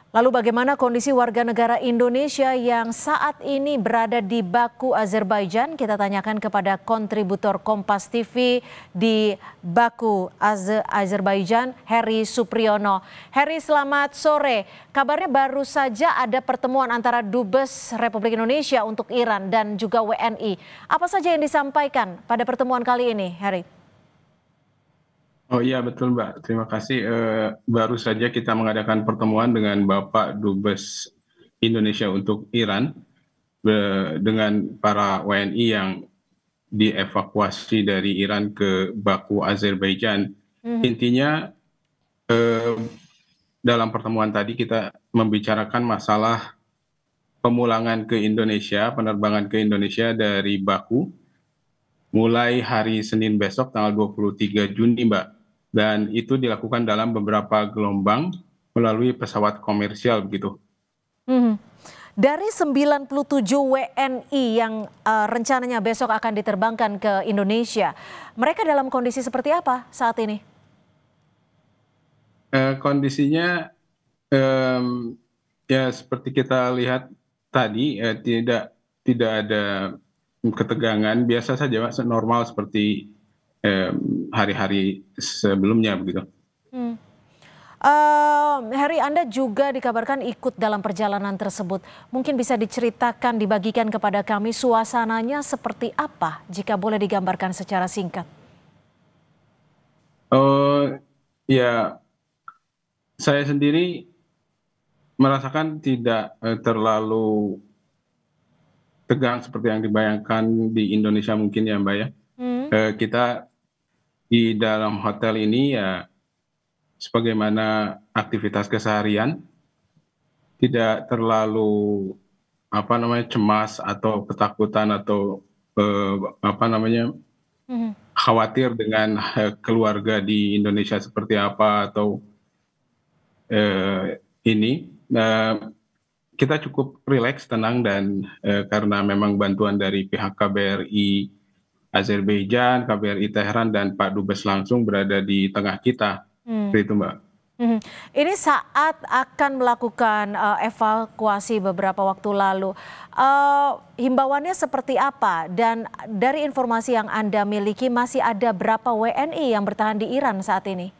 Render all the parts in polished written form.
Lalu bagaimana kondisi warga negara Indonesia yang saat ini berada di Baku, Azerbaijan? Kita tanyakan kepada kontributor Kompas TV di Baku, Azerbaijan, Heri Supriyono. Heri, selamat sore. Kabarnya baru saja ada pertemuan antara Dubes Republik Indonesia untuk Iran dan juga WNI. Apa saja yang disampaikan pada pertemuan kali ini, Heri? Oh iya betul Mbak, terima kasih. Baru saja kita mengadakan pertemuan dengan Bapak Dubes Indonesia untuk Iran dengan para WNI yang dievakuasi dari Iran ke Baku, Azerbaijan. Intinya dalam pertemuan tadi kita membicarakan masalah pemulangan ke Indonesia, penerbangan ke Indonesia dari Baku mulai hari Senin besok tanggal 23 Juni, Mbak. Dan itu dilakukan dalam beberapa gelombang melalui pesawat komersial begitu. Dari 97 WNI yang rencananya besok akan diterbangkan ke Indonesia, mereka dalam kondisi seperti apa saat ini? Kondisinya ya seperti kita lihat tadi, tidak ada ketegangan, biasa saja Mbak, normal seperti hari-hari sebelumnya begitu. Heri, Anda juga dikabarkan ikut dalam perjalanan tersebut. Mungkin bisa diceritakan, dibagikan kepada kami suasananya seperti apa, jika boleh digambarkan secara singkat. Ya, saya sendiri merasakan tidak terlalu tegang seperti yang dibayangkan di Indonesia mungkin ya Mbak ya. Kita di dalam hotel ini ya sebagaimana aktivitas keseharian, tidak terlalu cemas atau ketakutan atau khawatir dengan keluarga di Indonesia seperti apa atau ini. Kita cukup rileks, tenang, dan karena memang bantuan dari pihak KBRI Azerbaijan, KBRI Teheran, dan Pak Dubes langsung berada di tengah kita. Seperti itu, Mbak. Ini saat akan melakukan evakuasi beberapa waktu lalu, himbauannya seperti apa? Dan dari informasi yang Anda miliki, masih ada berapa WNI yang bertahan di Iran saat ini?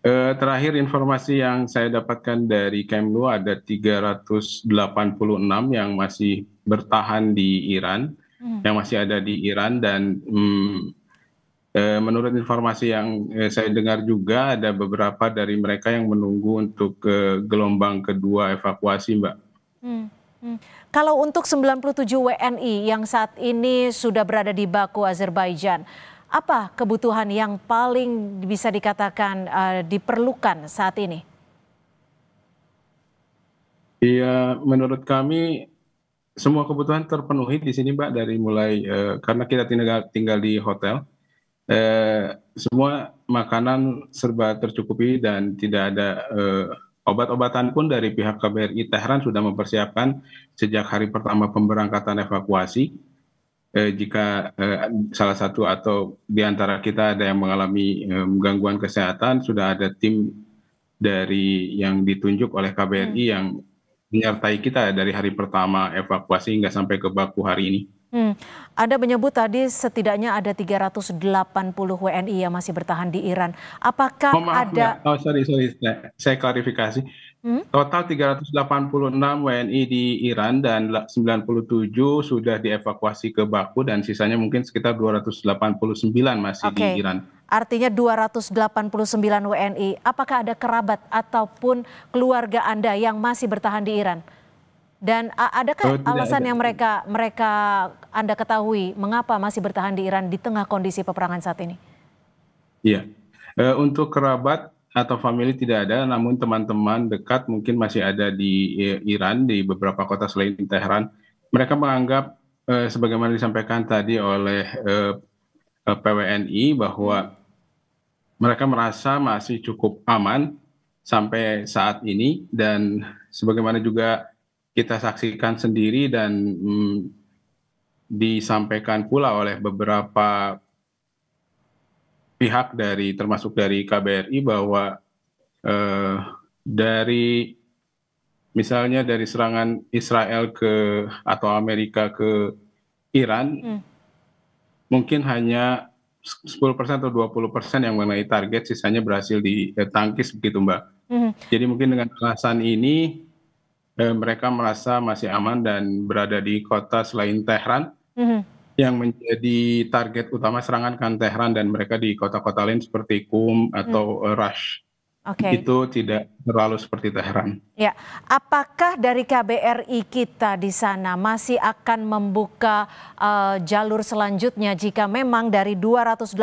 Terakhir informasi yang saya dapatkan dari Kemlu ada 386 yang masih bertahan di Iran, yang masih ada di Iran, dan menurut informasi yang saya dengar juga ada beberapa dari mereka yang menunggu untuk gelombang kedua evakuasi, Mbak. Kalau untuk 97 WNI yang saat ini sudah berada di Baku, Azerbaijan, apa kebutuhan yang paling bisa dikatakan diperlukan saat ini? Iya, menurut kami semua kebutuhan terpenuhi di sini, Mbak, dari mulai karena kita tinggal di hotel, semua makanan serba tercukupi dan tidak ada obat-obatan pun dari pihak KBRI Teheran sudah mempersiapkan sejak hari pertama pemberangkatan evakuasi. Jika salah satu atau di antara kita ada yang mengalami gangguan kesehatan, sudah ada tim dari yang ditunjuk oleh KBRI yang menyertai kita dari hari pertama evakuasi hingga sampai ke Baku hari ini. Anda menyebut tadi setidaknya ada 380 WNI yang masih bertahan di Iran. Apakah Oh maaf ada... ya, sorry, saya klarifikasi. Total 386 WNI di Iran dan 97 sudah dievakuasi ke Baku dan sisanya mungkin sekitar 289 masih di Oke, Iran. artinya 289 WNI. Apakah ada kerabat ataupun keluarga Anda yang masih bertahan di Iran? Dan adakah Tidak alasan ada. yang mereka Anda ketahui mengapa masih bertahan di Iran di tengah kondisi peperangan saat ini? Iya, untuk kerabat atau famili tidak ada, namun teman-teman dekat mungkin masih ada di Iran, di beberapa kota selain Teheran. Mereka menganggap, sebagaimana disampaikan tadi oleh PWNI, bahwa mereka merasa masih cukup aman sampai saat ini, dan sebagaimana juga kita saksikan sendiri dan disampaikan pula oleh beberapa pihak termasuk dari KBRI bahwa dari misalnya dari serangan Israel atau Amerika ke Iran, mungkin hanya 10% atau 20% yang mengenai target, sisanya berhasil ditangkis begitu Mbak. Jadi mungkin dengan alasan ini mereka merasa masih aman dan berada di kota selain Tehran, yang menjadi target utama serangan kan Tehran, dan mereka di kota-kota lain seperti Qum atau Rash. Itu tidak terlalu seperti Tehran. Ya, apakah dari KBRI kita di sana masih akan membuka jalur selanjutnya jika memang dari 289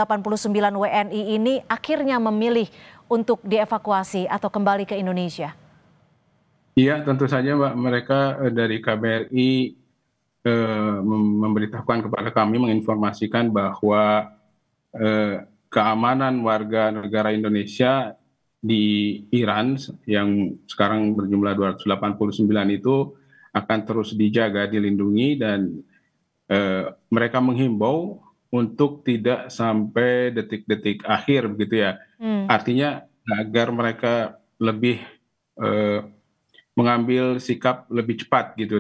WNI ini akhirnya memilih untuk dievakuasi atau kembali ke Indonesia? Iya, tentu saja Mbak. Mereka dari KBRI memberitahukan kepada kami, menginformasikan bahwa keamanan warga negara Indonesia di Iran yang sekarang berjumlah 289 itu akan terus dijaga, dilindungi, dan mereka menghimbau untuk tidak sampai detik-detik akhir begitu ya. Artinya agar mereka lebih mengambil sikap lebih cepat gitu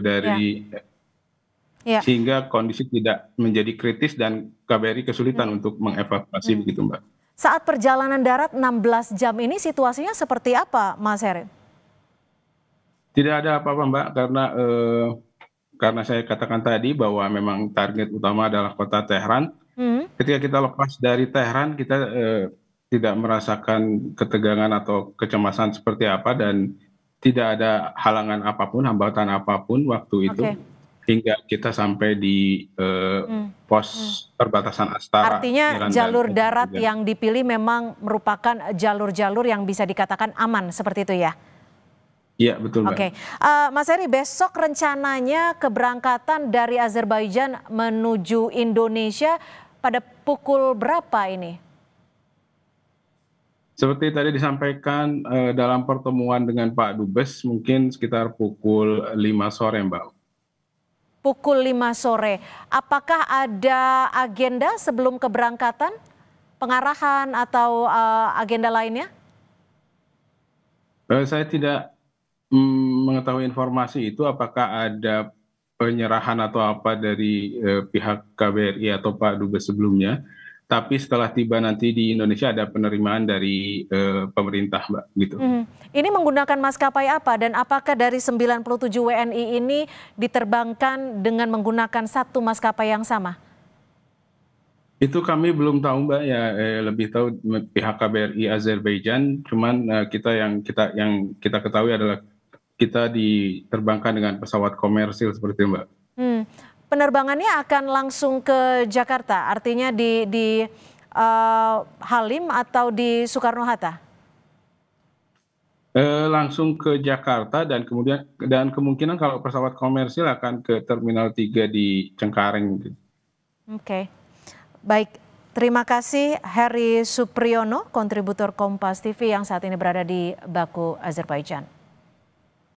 sehingga kondisi tidak menjadi kritis dan KBRI kesulitan untuk mengevakuasi begitu Mbak. Saat perjalanan darat 16 jam ini situasinya seperti apa, Mas Herin? Tidak ada apa-apa Mbak, karena saya katakan tadi bahwa memang target utama adalah kota Tehran. Ketika kita lepas dari Tehran, kita tidak merasakan ketegangan atau kecemasan seperti apa, dan tidak ada halangan apapun, hambatan apapun waktu itu. Hingga kita sampai di pos perbatasan Astara. Artinya jalur darat yang dipilih memang merupakan jalur-jalur yang bisa dikatakan aman, seperti itu ya? Iya, betul Mbak. Oke, Mas Heri, besok rencananya keberangkatan dari Azerbaijan menuju Indonesia pada pukul berapa ini? Seperti tadi disampaikan dalam pertemuan dengan Pak Dubes, mungkin sekitar pukul 5 sore Mbak. Pukul 5 sore. Apakah ada agenda sebelum keberangkatan? Pengarahan atau agenda lainnya? Saya tidak mengetahui informasi itu, apakah ada penyerahan atau apa dari pihak KBRI atau Pak Dubes sebelumnya. Tapi setelah tiba nanti di Indonesia ada penerimaan dari pemerintah Mbak gitu. Ini menggunakan maskapai apa, dan apakah dari 97 WNI ini diterbangkan dengan menggunakan satu maskapai yang sama? Itu kami belum tahu Mbak ya, lebih tahu pihak KBRI Azerbaijan. Cuman yang kita ketahui adalah kita diterbangkan dengan pesawat komersil seperti itu Mbak. Penerbangannya akan langsung ke Jakarta, artinya di Halim atau di Soekarno-Hatta? Langsung ke Jakarta, dan kemungkinan kalau pesawat komersil akan ke Terminal 3 di Cengkareng. Oke, baik. Terima kasih Heri Supriyono, kontributor Kompas TV yang saat ini berada di Baku, Azerbaijan.